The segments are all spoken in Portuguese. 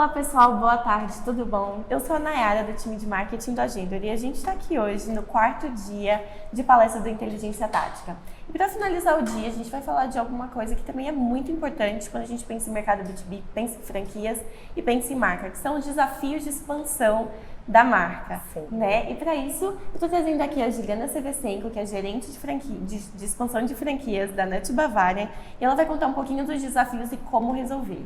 Olá pessoal, boa tarde, tudo bom? Eu sou a Nayara do time de marketing do Agendor e a gente está aqui hoje no 4º dia de palestra do Inteligência Tática. E para finalizar o dia, a gente vai falar de alguma coisa que também é muito importante quando a gente pensa em mercado B2B, pensa em franquias e pensa em marca, que são os desafios de expansão da marca, né? E para isso, eu estou trazendo aqui a Juliana Sevesenko, que é gerente de expansão de franquias da Nut Bavarian, e ela vai contar um pouquinho dos desafios e como resolver.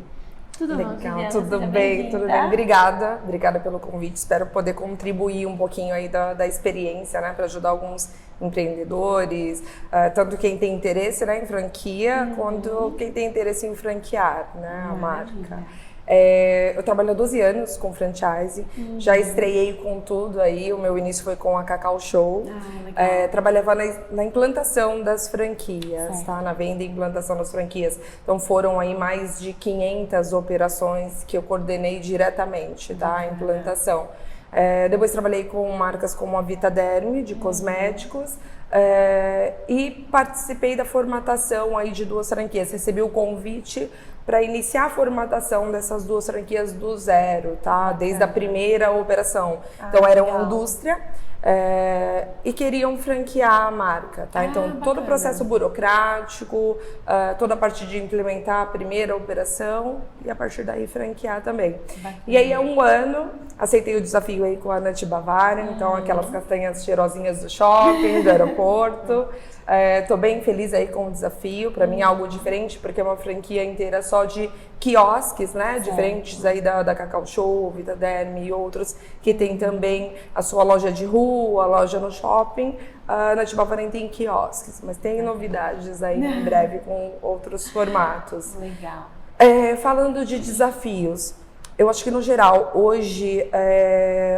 Tudo Legal, bom, Juliana? tudo bem, tudo bem. Obrigada pelo convite. Espero poder contribuir um pouquinho aí da experiência, né, para ajudar alguns empreendedores, tanto quem tem interesse, né, em franquia, quanto quem tem interesse em franquear, né, a marca. Eu trabalho há 12 anos com franchise, já estreiei com tudo aí, o meu início foi com a Cacau Show, trabalhava na implantação das franquias, tá? Na venda e implantação das franquias, então foram aí mais de 500 operações que eu coordenei diretamente, tá? A implantação. Depois trabalhei com marcas como a Vitaderm, de cosméticos, e participei da formatação aí de 2 franquias, recebi o convite para iniciar a formatação dessas 2 franquias do zero, tá? Desde a primeira operação. Então era uma indústria e queriam franquear a marca, tá? Então todo o processo burocrático, toda a parte de implementar a primeira operação e a partir daí franquear também. E aí há um ano aceitei o desafio aí com a Nut Bavarian, então aquelas castanhas cheirosinhas do shopping, do aeroporto. Tô bem feliz aí com o desafio, para mim é algo diferente, porque é uma franquia inteira só de quiosques, né? Diferentes aí da Cacau Show, Vitaderm e outros, que tem também a sua loja de rua, a loja no shopping. A Nut Bavarian tem quiosques, mas tem novidades aí em breve com outros formatos. Legal. Falando de desafios, eu acho que no geral, hoje,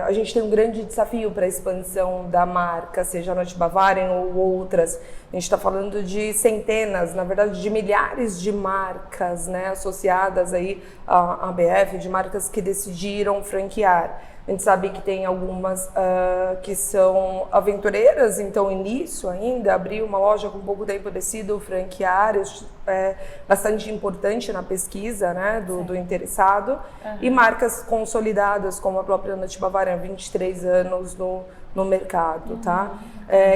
a gente tem um grande desafio para a expansão da marca, seja a Nut Bavarian ou outras. A gente está falando de centenas, na verdade de milhares de marcas, né, associadas aí à ABF, de marcas que decidiram franquear. A gente sabe que tem algumas que são aventureiras, então início ainda, abrir uma loja com pouco tempo decidido franquear, é bastante importante na pesquisa, né, do interessado. E marcas consolidadas, como a própria Nut Bavarian, 23 anos no mercado, tá?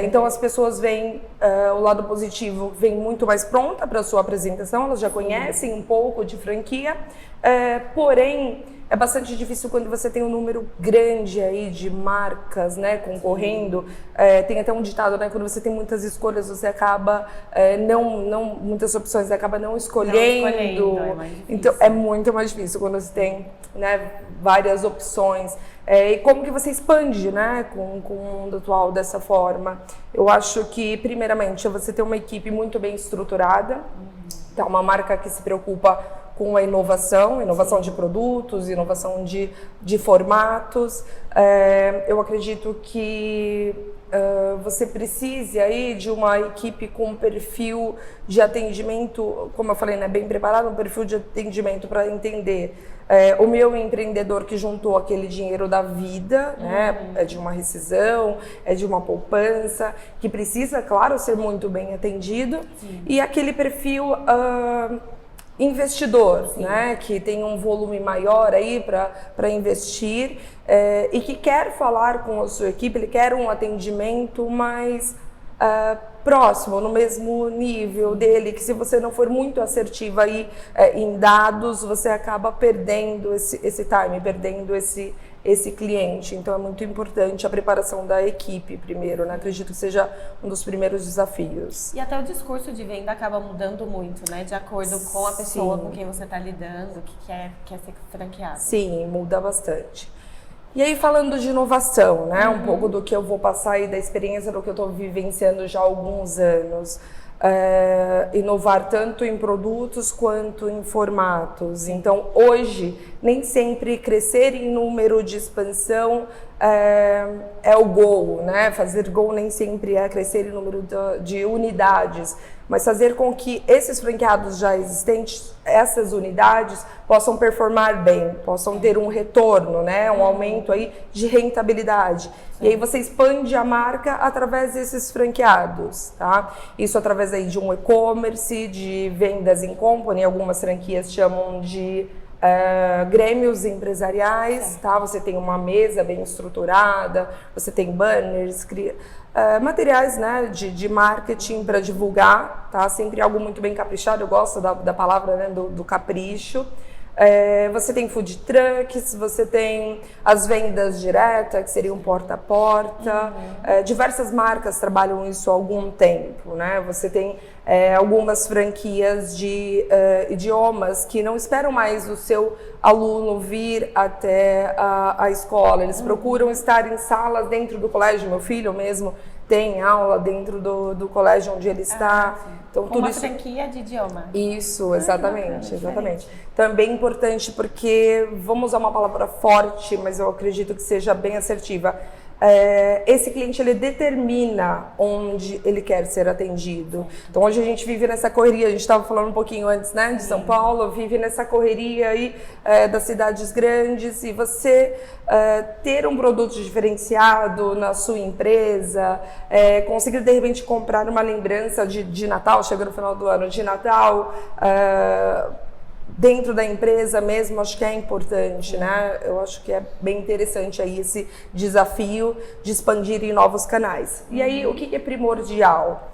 Então as pessoas veem o lado positivo, vem muito mais pronta para a sua apresentação, elas já conhecem um pouco de franquia, porém é bastante difícil quando você tem um número grande aí de marcas, né, concorrendo. Tem até um ditado, né, quando você tem muitas escolhas, você acaba muitas opções, você acaba não escolhendo. Então é muito mais difícil quando você tem, né, várias opções. E como que você expande, né, com o mundo atual dessa forma? Eu acho que, primeiramente, é você ter uma equipe muito bem estruturada, tá? Uma marca que se preocupa com a inovação de produtos, inovação de formatos. Eu acredito que você precise aí de uma equipe com um perfil de atendimento, como eu falei, né, bem preparado, um perfil de atendimento para entender o meu empreendedor que juntou aquele dinheiro da vida, né, é de uma rescisão, é de uma poupança, que precisa, claro, ser muito bem atendido, e aquele perfil investidor, né, que tem um volume maior aí para investir e que quer falar com a sua equipe, ele quer um atendimento mais próximo, no mesmo nível dele, que se você não for muito assertiva aí em dados, você acaba perdendo esse time, perdendo esse cliente. Então é muito importante a preparação da equipe primeiro, né? Acredito que seja um dos primeiros desafios. E até o discurso de venda acaba mudando muito, né? De acordo com a pessoa com quem você está lidando, que quer ser franqueado. Sim, muda bastante. E aí, falando de inovação, né? Um pouco do que eu vou passar aí da experiência do que eu estou vivenciando já há alguns anos. Inovar tanto em produtos quanto em formatos. Então, hoje, nem sempre crescer em número de expansão é o goal, né? Fazer goal nem sempre é crescer em número de unidades, mas fazer com que esses franqueados já existentes, essas unidades, possam performar bem, possam ter um retorno, né? Um aumento aí de rentabilidade. E aí você expande a marca através desses franqueados, tá? Isso através aí de um e-commerce, de vendas em company, algumas franquias chamam de grêmios empresariais, tá? Você tem uma mesa bem estruturada, você tem banners, materiais, né, de marketing para divulgar, tá? Sempre algo muito bem caprichado, eu gosto da palavra, né, do capricho. Você tem food trucks, você tem as vendas diretas, que seriam porta a porta. Diversas marcas trabalham isso há algum tempo, né? Você tem algumas franquias de idiomas que não esperam mais o seu aluno vir até a escola. Eles procuram estar em salas dentro do colégio. Meu filho mesmo tem aula dentro do colégio onde ele está. Então, tudo uma franquia de idioma. Isso, exatamente, exatamente. Também importante porque, vamos usar uma palavra forte, mas eu acredito que seja bem assertiva. Esse cliente, ele determina onde ele quer ser atendido. Então, hoje a gente vive nessa correria, a gente estava falando um pouquinho antes, né, de São Paulo, vive nessa correria aí das cidades grandes, e você ter um produto diferenciado na sua empresa, conseguir de repente comprar uma lembrança de Natal, chega no final do ano, de Natal, dentro da empresa mesmo, acho que é importante, né? Eu acho que é bem interessante aí esse desafio de expandir em novos canais. E aí, o que é primordial?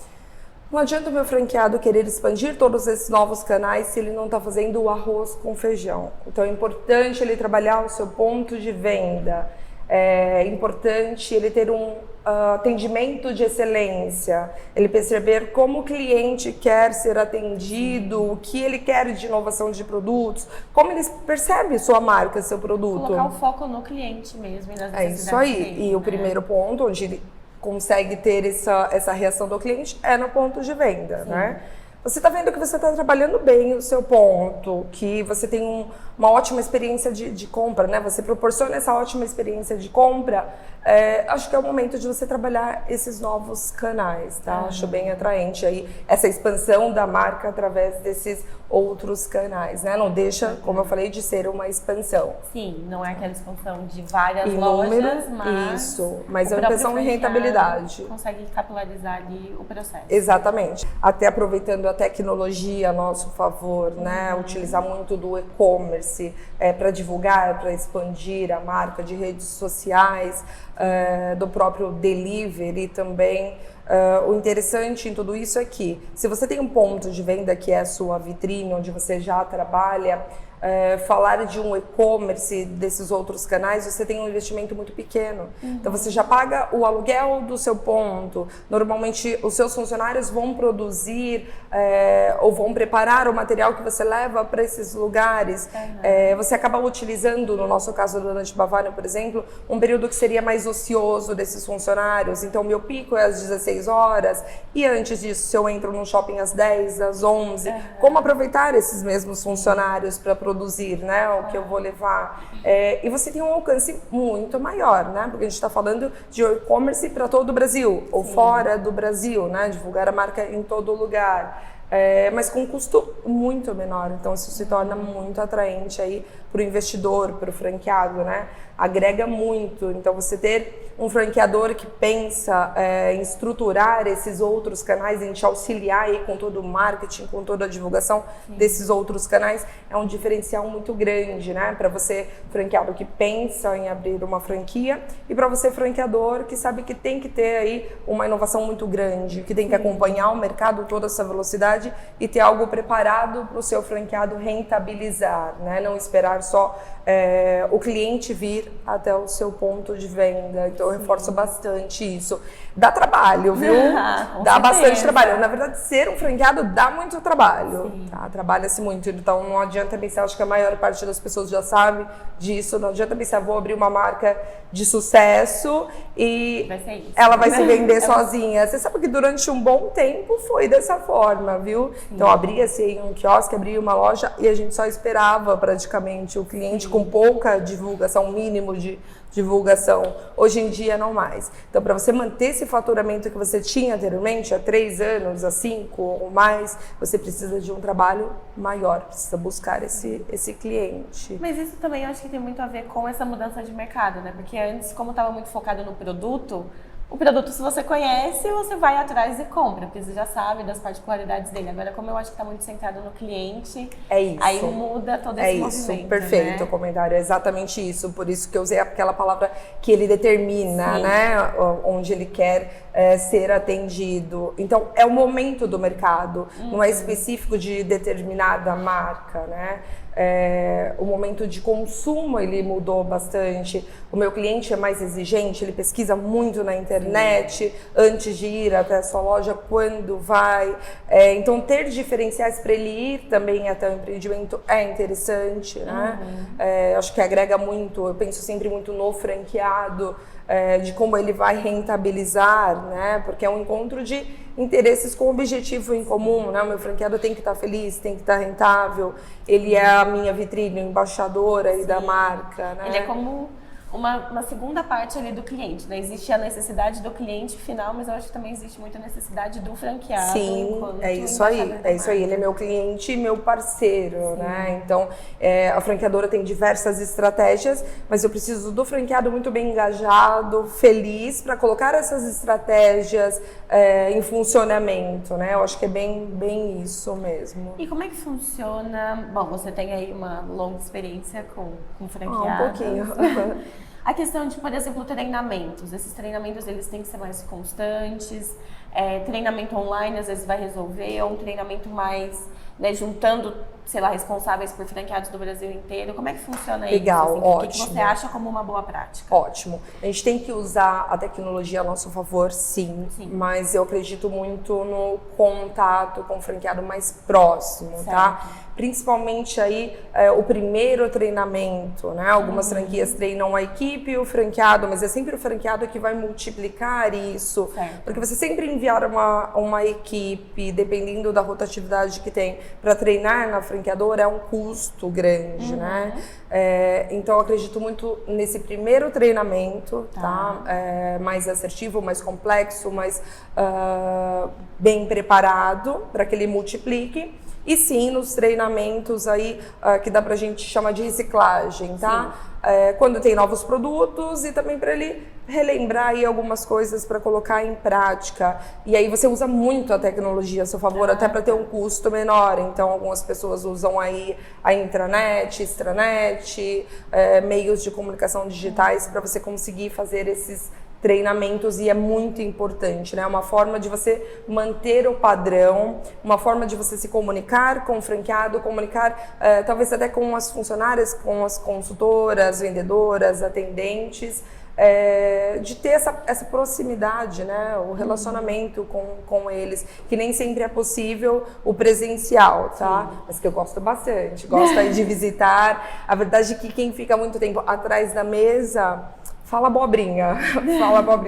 Não adianta o meu franqueado querer expandir todos esses novos canais se ele não está fazendo o arroz com feijão. Então, é importante ele trabalhar o seu ponto de venda. É importante ele ter um atendimento de excelência, ele perceber como o cliente quer ser atendido, o que ele quer de inovação de produtos, como ele percebe sua marca, seu produto. Colocar o foco no cliente mesmo e nas necessidades isso aí. dele, E o primeiro ponto, onde ele consegue ter essa reação do cliente, é no ponto de venda, né? Você está vendo que você está trabalhando bem o seu ponto, que você tem uma ótima experiência de compra, né? Você proporciona essa ótima experiência de compra. Acho que é o momento de você trabalhar esses novos canais, tá? Acho bem atraente aí essa expansão da marca através desses outros canais, né? Não deixa, como eu falei, de ser uma expansão. Sim, não é aquela expansão de várias lojas, mas é uma expansão em rentabilidade. Consegue capilarizar ali o processo. Exatamente. Até aproveitando a tecnologia a nosso favor, né? Utilizar muito do e-commerce para divulgar, para expandir a marca, de redes sociais, do próprio delivery também. O interessante em tudo isso é que, se você tem um ponto de venda que é a sua vitrine, onde você já trabalha, falar de um e-commerce desses outros canais, você tem um investimento muito pequeno. Então você já paga o aluguel do seu ponto. Normalmente os seus funcionários vão produzir ou vão preparar o material que você leva para esses lugares. Você acaba utilizando, no nosso caso do Noite Bavária, por exemplo, um período que seria mais ocioso desses funcionários. Então meu pico é às 16 horas e antes disso, se eu entro no shopping às 10, às 11, como aproveitar esses mesmos funcionários para produzir, né, o que eu vou levar. E você tem um alcance muito maior, né, porque a gente está falando de e-commerce para todo o Brasil, ou fora do Brasil, né, divulgar a marca em todo lugar. Mas com um custo muito menor, então isso se torna muito atraente aí para o investidor, para o franqueado, né? Agrega muito. Então você ter um franqueador que pensa em estruturar esses outros canais, em te auxiliar aí com todo o marketing, com toda a divulgação desses outros canais, é um diferencial muito grande, né? Para você, franqueado que pensa em abrir uma franquia, e para você, franqueador, que sabe que tem que ter aí uma inovação muito grande, que tem que acompanhar o mercado, toda essa velocidade, e ter algo preparado para o seu franqueado rentabilizar, né? Não esperar só o cliente vir até o seu ponto de venda. Então eu reforço bastante isso. Dá trabalho, viu? Dá bastante trabalho. Na verdade, ser um franqueado dá muito trabalho. Tá? Trabalha-se muito. Então não adianta pensar, acho que a maior parte das pessoas já sabe disso, não adianta pensar, vou abrir uma marca de sucesso e ela vai se vender sozinha. Você sabe que durante um bom tempo foi dessa forma, viu? Então abria-se um quiosque, abria uma loja e a gente só esperava praticamente o cliente com pouca divulgação, mínimo de divulgação. Hoje em dia não mais. Então, para você manter esse faturamento que você tinha anteriormente, há 3 anos, há 5 ou mais, você precisa de um trabalho maior, precisa buscar esse cliente. Mas isso também eu acho que tem muito a ver com essa mudança de mercado, né? Porque antes, como estava muito focado no produto, o produto, se você conhece, você vai atrás e compra, porque você já sabe das particularidades dele. Agora, como eu acho que está muito centrado no cliente, aí muda todo esse movimento. É isso, perfeito, né? O comentário é exatamente isso. Por isso que eu usei aquela palavra que ele determina, né? Onde ele quer ser atendido. Então, é o momento do mercado, não é específico de determinada marca, né? O momento de consumo ele mudou bastante. O meu cliente é mais exigente, ele pesquisa muito na internet antes de ir até a sua loja, quando vai. Então, ter diferenciais para ele ir também até o empreendimento é interessante, né? Acho que agrega muito. Eu penso sempre muito no franqueado, de como ele vai rentabilizar, né? Porque é um encontro de interesses com objetivo em comum, né? O meu franqueado tem que estar feliz, tem que estar rentável, ele é a minha vitrine, embaixadora aí da marca, né? Ele é como uma segunda parte ali do cliente, né? Existe a necessidade do cliente final, mas eu acho que também existe muita necessidade do franqueado. Sim, é isso aí, ele é meu cliente e meu parceiro, né? Então, a franqueadora tem diversas estratégias, mas eu preciso do franqueado muito bem engajado, feliz, para colocar essas estratégias em funcionamento, né? Eu acho que é bem isso mesmo. E como é que funciona? Bom, você tem aí uma longa experiência com franqueados. Um pouquinho. A questão de, por exemplo, treinamentos. Esses treinamentos, eles têm que ser mais constantes. Treinamento online, às vezes, vai resolver. Ou um treinamento mais, né, juntando, sei lá, responsáveis por franqueados do Brasil inteiro. Como é que funciona isso? Legal, assim? ótimo. O que você acha como uma boa prática? Ótimo. A gente tem que usar a tecnologia a nosso favor, sim. Mas eu acredito muito no contato com o franqueado mais próximo, tá? Principalmente aí o primeiro treinamento, né? Algumas franquias treinam a equipe e o franqueado, mas é sempre o franqueado que vai multiplicar isso. Porque você sempre enviar uma equipe, dependendo da rotatividade que tem, para treinar na franqueadora é um custo grande, né? Então eu acredito muito nesse primeiro treinamento, tá? Mais assertivo, mais complexo, mais bem preparado para que ele multiplique. E sim, nos treinamentos aí que dá pra gente chamar de reciclagem, tá? Quando tem novos produtos e também para ele relembrar aí algumas coisas para colocar em prática. E aí você usa muito a tecnologia a seu favor, até para ter um custo menor. Então, algumas pessoas usam aí a intranet, extranet, meios de comunicação digitais para você conseguir fazer esses treinamentos, e é muito importante, né? Uma forma de você manter o padrão, uma forma de você se comunicar com o franqueado, comunicar talvez até com as funcionárias, com as consultoras, vendedoras, atendentes, de ter essa proximidade, né? O relacionamento com eles, que nem sempre é possível o presencial, tá? Mas que eu gosto bastante, gosto aí de visitar. A verdade é que quem fica muito tempo atrás da mesa fala abobrinha,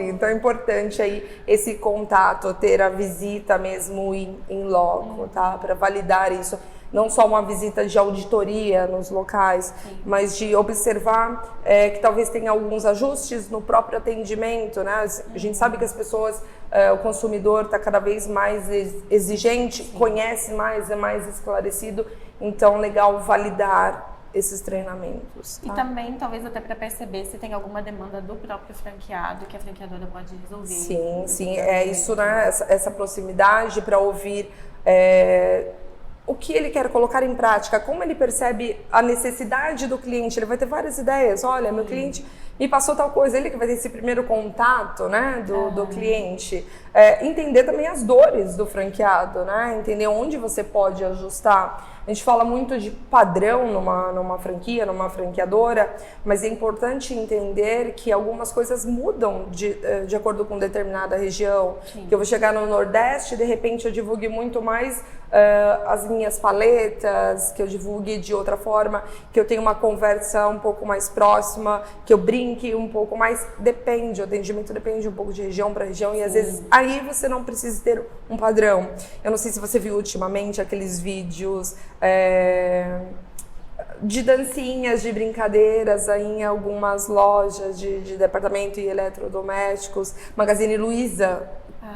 Então é importante aí esse contato, ter a visita mesmo em loco, tá? Para validar isso. Não só uma visita de auditoria nos locais, mas de observar que talvez tenha alguns ajustes no próprio atendimento, né? A gente sabe que as pessoas, o consumidor está cada vez mais exigente, conhece mais, é mais esclarecido, então legal validar esses treinamentos. Tá? E também, talvez até para perceber se tem alguma demanda do próprio franqueado que a franqueadora pode resolver. Sim, é isso, né? Essa proximidade para ouvir o que ele quer colocar em prática, como ele percebe a necessidade do cliente. Ele vai ter várias ideias. Olha, meu cliente me passou tal coisa, ele que vai ter esse primeiro contato, né, do cliente. Entender também as dores do franqueado, né? Entender onde você pode ajustar. A gente fala muito de padrão numa franquia, numa franqueadora, mas é importante entender que algumas coisas mudam de acordo com determinada região. Que eu vou chegar no Nordeste e de repente eu divulgue muito mais as minhas paletas, que eu divulgue de outra forma, que eu tenha uma conversa um pouco mais próxima, que eu brinque um pouco mais. Depende, o atendimento depende um pouco de região para região e às vezes aí você não precisa ter um padrão. Eu não sei se você viu ultimamente aqueles vídeos de dancinhas, de brincadeiras aí em algumas lojas de departamento e eletrodomésticos. Magazine Luiza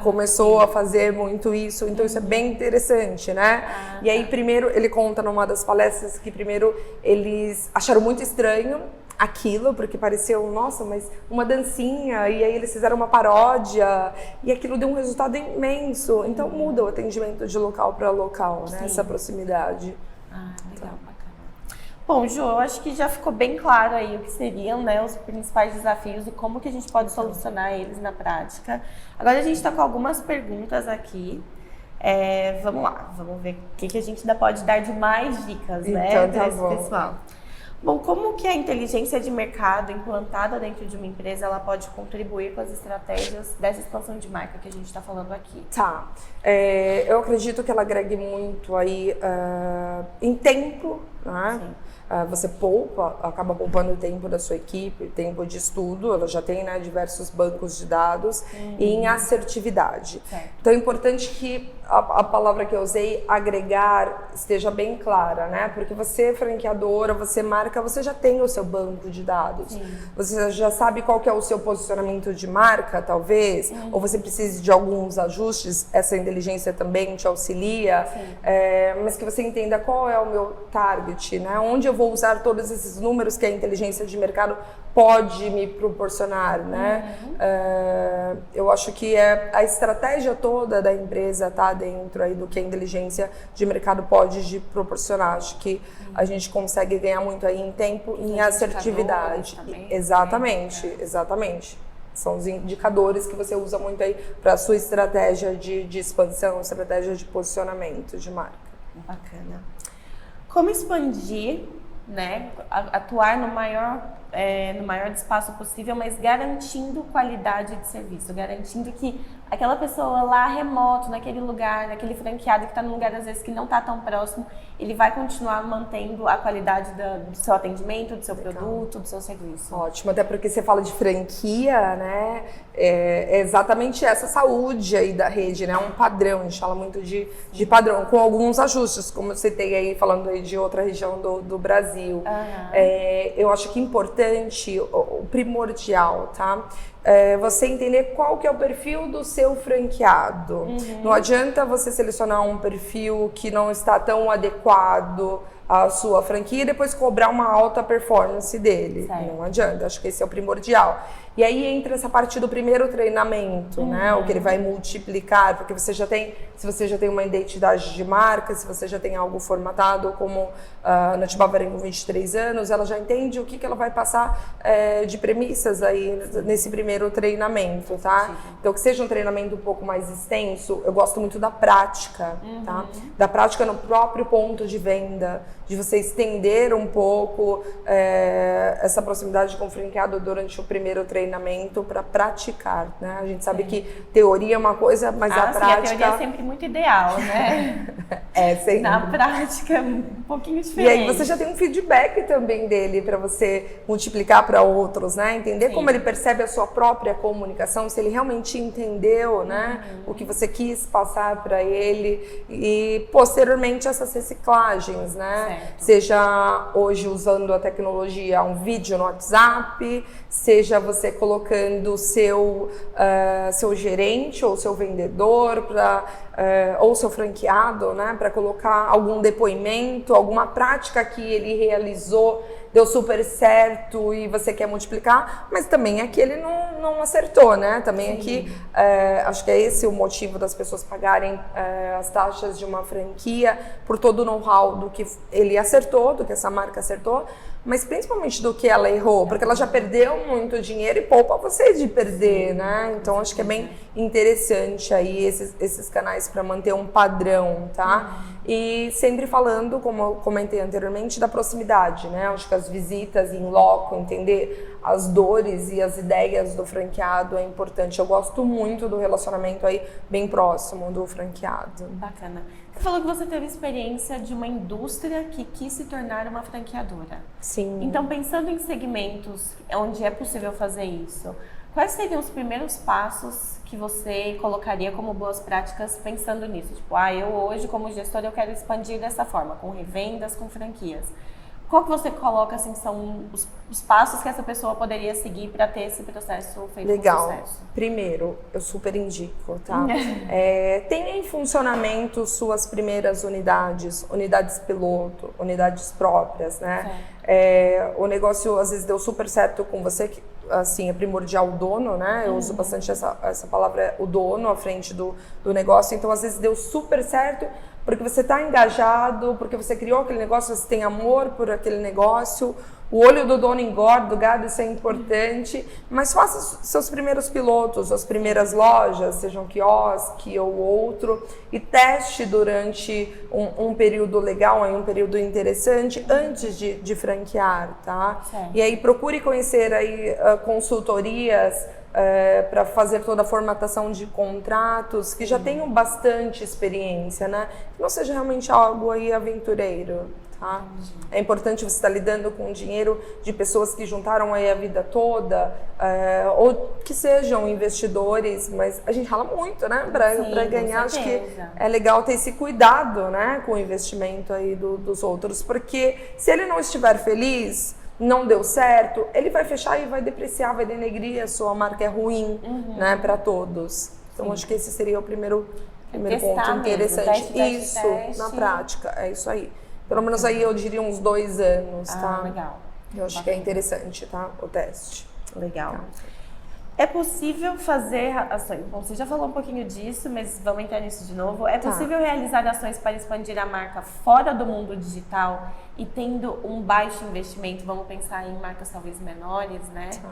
começou a fazer muito isso, então isso é bem interessante, né? E aí primeiro ele conta numa das palestras que primeiro eles acharam muito estranho aquilo, porque pareceu, nossa, mas uma dancinha, e aí eles fizeram uma paródia, e aquilo deu um resultado imenso. Então muda o atendimento de local para local, né? Essa proximidade. Legal, bacana. Bom, Ju, eu acho que já ficou bem claro aí o que seriam, né, os principais desafios e como que a gente pode solucionar eles na prática. Agora a gente está com algumas perguntas aqui. Vamos lá, vamos ver o que a gente ainda pode dar de mais dicas, né, Então, para esse pessoal. Bom, como que a inteligência de mercado implantada dentro de uma empresa, ela pode contribuir com as estratégias dessa expansão de marca que a gente está falando aqui? Tá. Eu acredito que ela agregue muito aí em tempo, né? Sim. Você acaba poupando tempo da sua equipe, tempo de estudo, ela já tem, né, diversos bancos de dados, e em assertividade. Certo. Então é importante que a palavra que eu usei, agregar, esteja bem clara, né? Porque você, franqueadora, você marca, você já tem o seu banco de dados. Sim. Você já sabe qual que é o seu posicionamento de marca, talvez, ou você precise de alguns ajustes, essa inteligência também te auxilia, mas que você entenda qual é o meu target, né? Onde eu vou usar todos esses números que a inteligência de mercado pode me proporcionar, né? Eu acho que a estratégia toda da empresa está dentro aí do que a inteligência de mercado pode te proporcionar. Acho que a gente consegue ganhar muito aí em tempo e em assertividade. Também. Exatamente. São os indicadores que você usa muito aí para a sua estratégia de expansão, estratégia de posicionamento de marca. Bacana. Como expandir, né? Atuar no maior espaço possível, mas garantindo qualidade de serviço, garantindo que aquela pessoa lá remoto, naquele lugar, naquele franqueado que está num lugar às vezes que não está tão próximo, ele vai continuar mantendo a qualidade do seu atendimento, do seu produto, do seu serviço. Ótimo, até porque você fala de franquia, né? É exatamente essa saúde aí da rede, né? Um padrão, a gente fala muito de padrão, com alguns ajustes, como eu citei aí, falando aí de outra região do Brasil. Eu acho que é importante, o primordial, tá? Você entender qual que é o perfil do seu franqueado. Não adianta você selecionar um perfil que não está tão adequado à sua franquia e depois cobrar uma alta performance dele. Certo. Não adianta, acho que esse é o primordial. E aí entra essa parte do primeiro treinamento, né? O que ele vai multiplicar, porque se você já tem uma identidade de marca, se você já tem algo formatado, como a Nath Bavarian com 23 anos, ela já entende o que ela vai passar de premissas aí nesse primeiro treinamento, tá? Então, que seja um treinamento um pouco mais extenso, eu gosto muito da prática, tá? Da prática no próprio ponto de venda, de você estender um pouco essa proximidade com o franqueado durante o primeiro treinamento para praticar, né? A gente sabe que teoria é uma coisa, mas a prática... A teoria é sempre muito ideal, né? Sempre. Na prática é um pouquinho diferente. E aí você já tem um feedback também dele para você multiplicar para outros, né? Entender como ele percebe a sua própria comunicação, se ele realmente entendeu, né? O que você quis passar para ele e posteriormente essas reciclagens, né? Certo. Seja hoje usando a tecnologia, um vídeo no WhatsApp, seja você colocando o seu gerente ou seu vendedor ou seu franqueado, né, para colocar algum depoimento, alguma prática que ele realizou, deu super certo e você quer multiplicar, mas também aqui ele não acertou, né? Também aqui, acho que é esse o motivo das pessoas pagarem as taxas de uma franquia por todo o know-how do que ele acertou, do que essa marca acertou, mas principalmente do que ela errou, porque ela já perdeu muito dinheiro e poupa você de perder, né? Então acho que é bem interessante aí esses canais para manter um padrão, tá? E sempre falando, como eu comentei anteriormente, da proximidade, né? Acho que as visitas em loco, entender as dores e as ideias do franqueado é importante. Eu gosto muito do relacionamento aí bem próximo do franqueado. Bacana. Você falou que você teve experiência de uma indústria que quis se tornar uma franqueadora. Sim. Então, pensando em segmentos onde é possível fazer isso, quais seriam os primeiros passos que você colocaria como boas práticas pensando nisso? Tipo, eu hoje como gestora eu quero expandir dessa forma, com revendas, com franquias. Qual que você coloca, assim, são os passos que essa pessoa poderia seguir para ter esse processo feito Legal. com sucesso? Primeiro, eu super indico, tá? Tenha em funcionamento suas primeiras unidades piloto, unidades próprias, né? O negócio às vezes deu super certo com você, que assim, é primordial o dono, né? Eu uso bastante essa palavra, o dono, à frente do negócio. Então, às vezes deu super certo porque você está engajado, porque você criou aquele negócio, você tem amor por aquele negócio. O olho do dono engorda, do gado, isso é importante. Mas faça seus primeiros pilotos, as primeiras lojas, seja um quiosque ou outro, e teste durante um período legal, um período interessante, antes de franquear, tá? Certo. E aí procure conhecer aí consultorias para fazer toda a formatação de contratos, que já tenham bastante experiência, né? Que não seja realmente algo aí aventureiro. Tá? É importante você estar lidando com dinheiro de pessoas que juntaram aí a vida toda, ou que sejam investidores, mas a gente rala muito, né? Para ganhar, acho que é legal ter esse cuidado, né? Com o investimento aí dos outros, porque se ele não estiver feliz, não deu certo, ele vai fechar e vai depreciar, vai denegrir, a sua marca é ruim, né? Para todos. Então acho que esse seria o primeiro ponto interessante. Isso, na prática, é isso aí. Pelo menos aí eu diria uns 2 anos, tá? Legal. Eu acho que é interessante, tá? O teste. Legal. Tá. É possível fazer ações? Bom, você já falou um pouquinho disso, mas vamos entrar nisso de novo. É possível realizar ações para expandir a marca fora do mundo digital e tendo um baixo investimento? Vamos pensar em marcas talvez menores, né? Tá.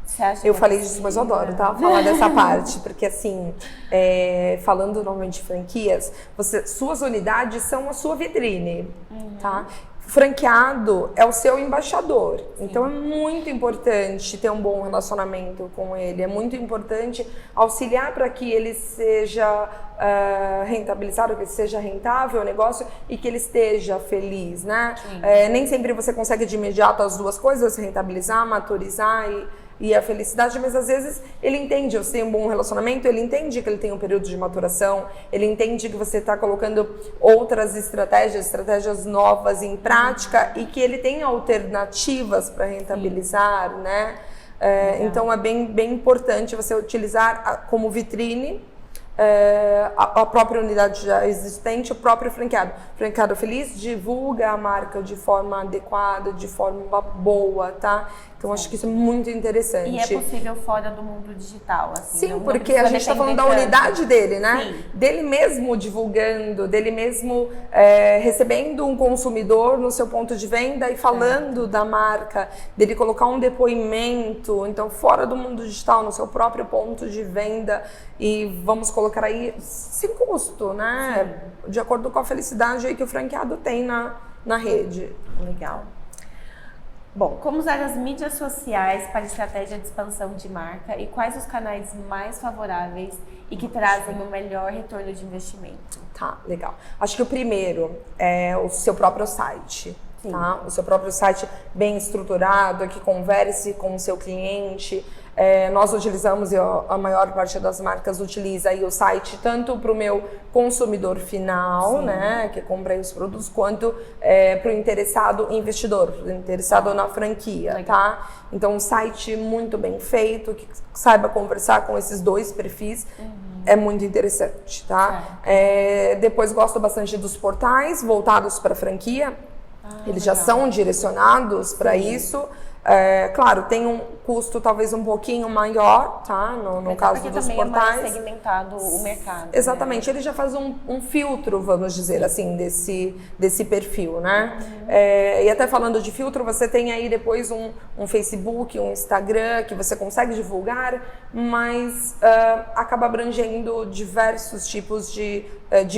Você acha eu falei disso, mas eu adoro, tá? Falar dessa parte, porque assim, falando normalmente de franquias, suas unidades são a sua vitrine, tá? Franqueado é o seu embaixador, então é muito importante ter um bom relacionamento com ele, é muito importante auxiliar para que ele seja rentabilizado, que ele seja rentável o negócio e que ele esteja feliz, né? Nem sempre você consegue de imediato as duas coisas, rentabilizar, maturizar e a felicidade, mas às vezes ele entende, você tem um bom relacionamento, ele entende que ele tem um período de maturação, ele entende que você está colocando outras estratégias novas em prática e que ele tem alternativas para rentabilizar, né? Então é bem importante você utilizar como vitrine a própria unidade já existente, o próprio franqueado. Franqueado feliz divulga a marca de forma adequada, de forma boa, tá? Então acho que isso é muito interessante. E é possível fora do mundo digital, assim? Sim, porque a gente está falando da unidade dele, né? Sim. Dele mesmo divulgando, dele mesmo recebendo um consumidor no seu ponto de venda e falando da marca, dele colocar um depoimento, então fora do mundo digital, no seu próprio ponto de venda, e vamos colocar aí sem custo, né? Sim. De acordo com a felicidade aí que o franqueado tem na rede. Legal. Bom, como usar as mídias sociais para estratégia de expansão de marca e quais os canais mais favoráveis e que trazem o melhor retorno de investimento? Tá, legal. Acho que o primeiro é o seu próprio site. Tá? O seu próprio site bem estruturado, que converse com o seu cliente. Nós utilizamos, a maior parte das marcas utiliza aí o site tanto para o meu consumidor final, né, que compra aí os produtos, quanto para o interessado investidor, interessado na franquia, tá? Então um site muito bem feito, que saiba conversar com esses dois perfis, é muito interessante, tá? Depois gosto bastante dos portais voltados para franquia. Eles já são direcionados para isso. Claro, tem um custo talvez um pouquinho maior, tá? No caso dos portais. É mais segmentado o mercado. Exatamente, né? Ele já faz um filtro, vamos dizer assim, desse perfil, né? E até falando de filtro, você tem aí depois um Facebook, um Instagram que você consegue divulgar, mas acaba abrangendo diversos tipos de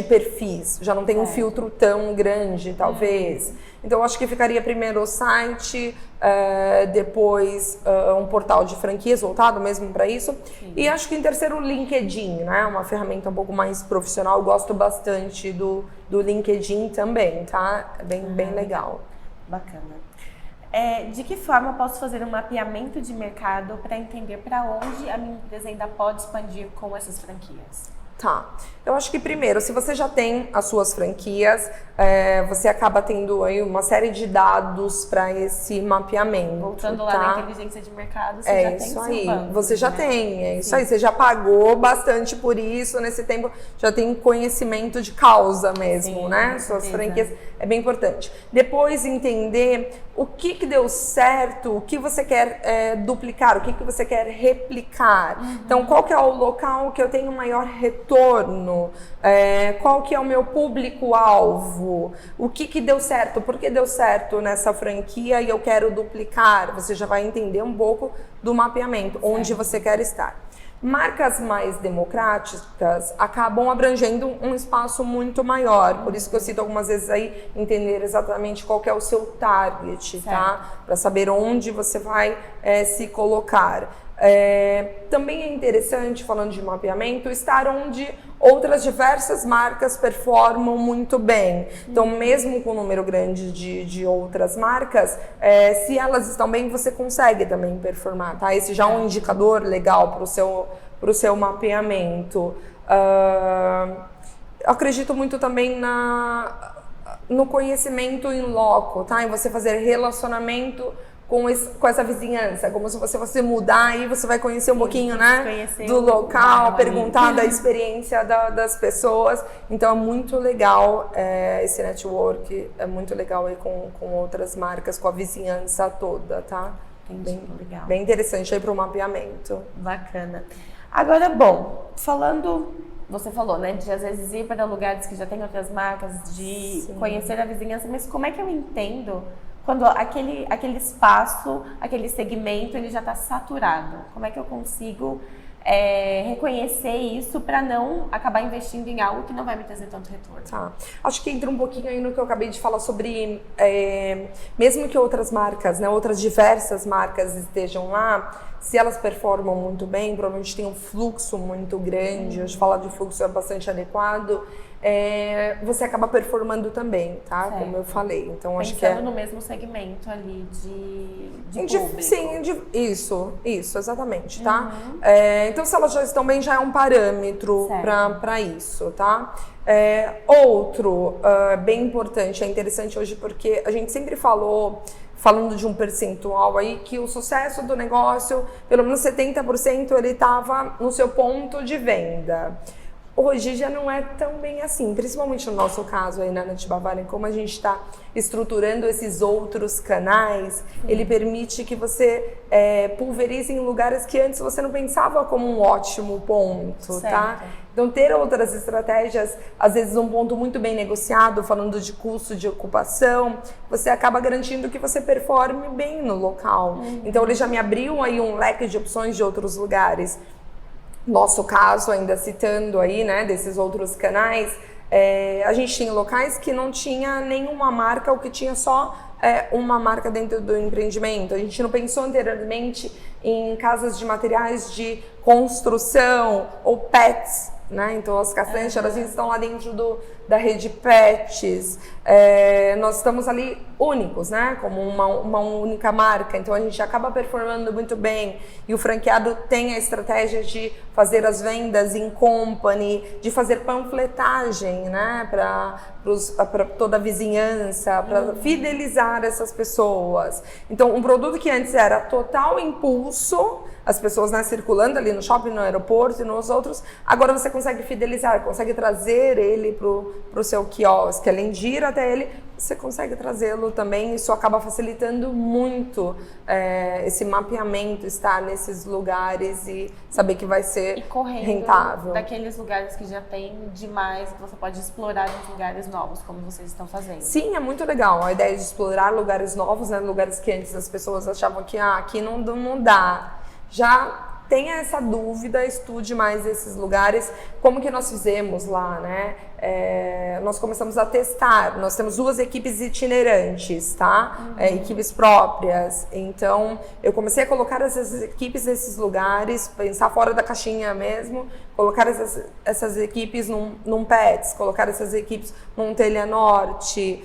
perfis. Já não tem um filtro tão grande, talvez. Então, eu acho que ficaria primeiro o site, depois um portal de franquias voltado mesmo para isso. E acho que em terceiro o LinkedIn, né? Uma ferramenta um pouco mais profissional. Eu gosto bastante do LinkedIn também, tá? É bem legal. Bacana. De que forma eu posso fazer um mapeamento de mercado para entender para onde a minha empresa ainda pode expandir com essas franquias? Tá. Eu acho que primeiro, se você já tem as suas franquias, você acaba tendo aí uma série de dados para esse mapeamento. Voltando lá na inteligência de mercado, você já tem isso seu aí. banco, Você já né? tem, é isso aí. Você já pagou bastante por isso nesse tempo, já tem conhecimento de causa mesmo, Sim, né? com Suas certeza. franquias é bem importante. Depois entender o que deu certo, o que você quer duplicar, o que você quer replicar. Então, qual que é o local que eu tenho maior retorno? Qual que é o meu público-alvo? O que deu certo? Por que deu certo nessa franquia e eu quero duplicar? Você já vai entender um pouco do mapeamento, onde você quer estar. Marcas mais democráticas acabam abrangendo um espaço muito maior, por isso que eu cito algumas vezes aí, entender exatamente qual que é o seu target, tá? Para saber onde você vai se colocar. Também é interessante, falando de mapeamento, estar onde outras diversas marcas performam muito bem. Então, mesmo com um número grande de outras marcas, se elas estão bem, você consegue também performar, tá? Esse já é um indicador legal para o seu mapeamento. Eu acredito muito também no conhecimento in loco, tá? Em você fazer relacionamento com essa vizinhança, como se você fosse mudar aí você vai conhecer um pouquinho, né, do local, perguntar da experiência das pessoas. Então é muito legal esse network, é muito legal aí com outras marcas, com a vizinhança toda, tá? Entendi, legal. Bem interessante aí para o mapeamento. Bacana. Agora, bom, você falou, né, de às vezes ir para lugares que já tem outras marcas, de conhecer a vizinhança, mas como é que eu entendo quando aquele espaço, aquele segmento, ele já está saturado? Como é que eu consigo reconhecer isso para não acabar investindo em algo que não vai me trazer tanto retorno? Tá. Acho que entra um pouquinho aí no que eu acabei de falar sobre, mesmo que outras marcas, né, outras diversas marcas estejam lá, se elas performam muito bem, provavelmente tem um fluxo muito grande, hoje falar de fluxo é bastante adequado, você acaba performando também, tá? Certo. Como eu falei. Então, acho que pensando no mesmo segmento ali de público. Sim, isso, exatamente, tá? Então, se elas já estão bem, já é um parâmetro para isso, tá? Outro bem importante, é interessante hoje porque a gente sempre falando de um percentual aí, que o sucesso do negócio, pelo menos 70% ele estava no seu ponto de venda. Hoje já não é tão bem assim, principalmente no nosso caso aí na Nut Bavarian, como a gente está estruturando esses outros canais, ele permite que você pulverize em lugares que antes você não pensava como um ótimo ponto, tá? Então, ter outras estratégias, às vezes um ponto muito bem negociado, falando de custo de ocupação, você acaba garantindo que você performe bem no local. Então, ele já me abriu aí um leque de opções de outros lugares. Nosso caso, ainda citando aí, né, desses outros canais, a gente tinha locais que não tinha nenhuma marca ou que tinha só uma marca dentro do empreendimento. A gente não pensou anteriormente em casas de materiais de construção ou pets, né? Então as castanhas estão lá dentro da rede Pets. Nós estamos ali únicos, né? Como uma única marca, então a gente acaba performando muito bem e o franqueado tem a estratégia de fazer as vendas em company, de fazer panfletagem, né? Para toda a vizinhança, para fidelizar essas pessoas. Então um produto que antes era total impulso, as pessoas, né, circulando ali no shopping, no aeroporto e nos outros, agora você consegue fidelizar, consegue trazer ele pro seu quiosque, além de ir até ele, você consegue trazê-lo também. Isso acaba facilitando muito esse mapeamento, estar nesses lugares e saber que vai ser e correndo rentável. Daqueles lugares que já tem demais, que você pode explorar em lugares novos, como vocês estão fazendo. Sim, é muito legal a ideia de explorar lugares novos, né, lugares que antes as pessoas achavam que aqui não dá. Já tenha essa dúvida, estude mais esses lugares, como que nós fizemos lá, né? Nós começamos a testar, nós temos 2 equipes itinerantes, tá? Equipes próprias, então eu comecei a colocar essas equipes nesses lugares, pensar fora da caixinha mesmo, colocar essas equipes num Pets, colocar essas equipes num Telha Norte,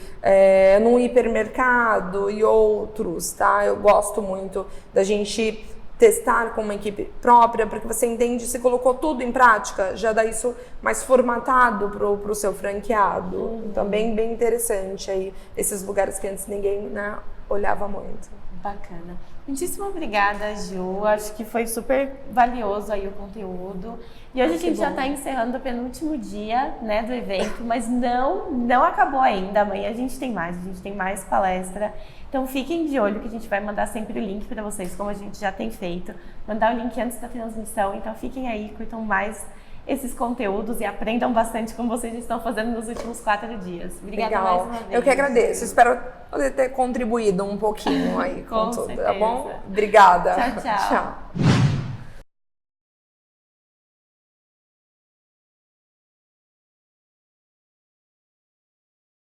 num hipermercado e outros, tá? Eu gosto muito da gente testar com uma equipe própria, porque você entende, se colocou tudo em prática, já dá isso mais formatado pro seu franqueado. Então, bem interessante aí, esses lugares que antes ninguém, né, olhava muito. Bacana. Muitíssimo obrigada, Ju. Acho que foi super valioso aí o conteúdo. E hoje a gente já está encerrando o penúltimo dia, né, do evento, mas não acabou ainda. Amanhã a gente tem mais palestra. Então fiquem de olho que a gente vai mandar sempre o link para vocês, como a gente já tem feito. Mandar o link antes da transmissão. Então fiquem aí, curtam mais esses conteúdos e aprendam bastante como vocês estão fazendo nos últimos 4 dias. Obrigada mais uma vez. Eu que agradeço. Espero poder ter contribuído um pouquinho aí com tudo, certeza. tá bom? Obrigada. Tchau, tchau. Tchau.